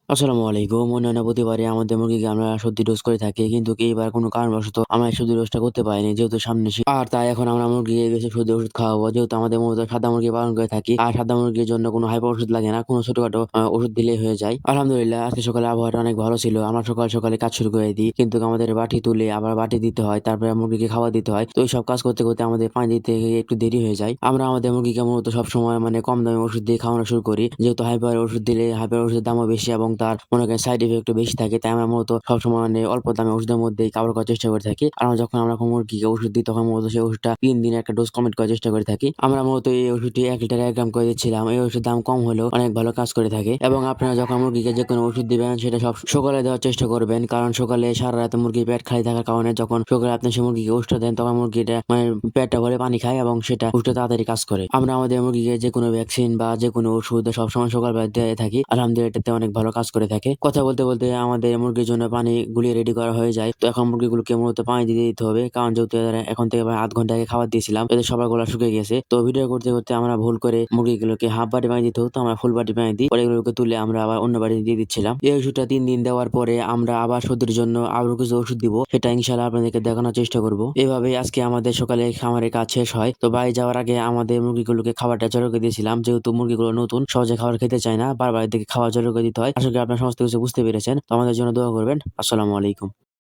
আসসালামু আলাইকুম। অন্যান্য প্রতিবারে আমাদের মুরগিকে আমরা সর্দি ডোজ করে থাকি। কিন্তু এইবার কোনো কারণবশত আমরা এই সর্দি ডোজটা করতে পারিনি। যেহেতু সামনে শীত। আর তাই এখন আমরা মুরগিকে বেশি সর্দির ওষুধ খাওয়াবো। যেহেতু আমাদের মূলত সাদা মুরগি পালন করে থাকি। আর সাদা মুরগির জন্য কোনো হাইপার ওষুধ লাগে না। কোনো ছোটখাটো ওষুধ দিলেই হয়ে যায়। আলহামদুলিল্লাহ আজকে সকালে আবহাওয়াটা অনেক ভালো ছিল। আমরা সকালে কাজ শুরু করে দিই। কিন্তু আমাদের বাটি তুলে আবার বাটি দিতে হয়। তারপরে মুরগিকে খাবার দিতে হয়। তো এইসব কাজ করতে আমাদের পানি দিতে গিয়ে একটু দেরি হয়ে যায়। আমরা আমাদের মুরগিকে মূলত সবসময় মানে কম দামে ওষুধ দিয়ে খাওয়ানো শুরু করি। যেহেতু হাইপার ওষুধ দিলে হাইপার ওষুধের দামও বেশি এবং তার মনে করেন সাইড ইফেক্টও বেশি থাকে। তাই আমরা মূলত সবসময় মানে অল্প দামে ওষুধের মধ্যেই কাভার করার চেষ্টা করে থাকি। আর আমরা যখন কোনো মুরগিকে ওষুধ দিই তখন মূলত সেই ওষুধটা ৩ দিনে একটা ডোজ কমপ্লিট করার চেষ্টা করে থাকি। আমরা মূলত এই ওষুধটি ১ লিটারে ১ গ্রাম করে দিচ্ছিলাম। এই ওষুধের দাম কম হলেও অনেক ভালো কাজ করে থাকে এবং আপনারা যখন মুরগিকে যেকোনো ওষুধ দিবেন সেটা সব সকালে দেওয়ার চেষ্টা করবেন। কারণ সকালে সারা রাত মুরগির পেট খালি থাকার কারণে যখন সকালে আপনি সেই মুরগিকে ওষুধটা দেন তখন মুরগিটা মানে পেটটা ভরে পানি খায় এবং সেটা ওষুধটা তাড়াতাড়ি কাজ করে। আমরা আমাদের মুরগিকে যেকোনো ভ্যাকসিন বা যেকোনো ওষুধ সবসময় সকালবেলা দিয়ে থাকি। আলহামদুলিল্লাহ এটাতে অনেক ভালো কাজ করে থাকে। কথা বলতে আমাদের মুরগির জন্য পানি গুলিয়ে রেডি করা হয়ে যায়। তো এখন মুরগিগুলোকে মূলত পানি দিয়ে দিতে হবে। কারণ যেহেতু এরা এখন থেকে প্রায় ০.৫ ঘন্টা আগে খাবার দিয়েছিলাম। এদের সবার গলা শুকিয়ে গেছে। তো ভিডিও করতে আমরা ভুল করে মুরগিগুলোকে হাফ বাটি পানি দিতে হতো। আমরা ফুল বাটি পানি দিই। পরে এগুলোকে তুলে আমরা আবার অন্য বাটিতে দিয়ে দিচ্ছিলাম। এই ওষুধটা ৩ দিন দেওয়ার পরে আমরা আবার সর্দির জন্য আরো কিছু ওষুধ দিব। সেটা ইনশাআল্লাহ আপনাদেরকে দেখানোর চেষ্টা করব। এভাবেই আজকে আমাদের সকালে খামারের কাজ শেষ হয়। তো বাড়ি যাওয়ার আগে আমাদের মুরগিগুলোকে খাবারটা জড়ো করে দিয়েছিলাম। যেহেতু মুরগিগুলো নতুন সহজে খাবার খেতে চায় না। বারবার এদেরকে খাবার জড়ো করে দিতে হয়। আশা করি আপনারা সমস্ত কিছু বুঝতে পেরেছেন। তো আমাদের জন্য দোয়া করবেন। আসসালামু আলাইকুম।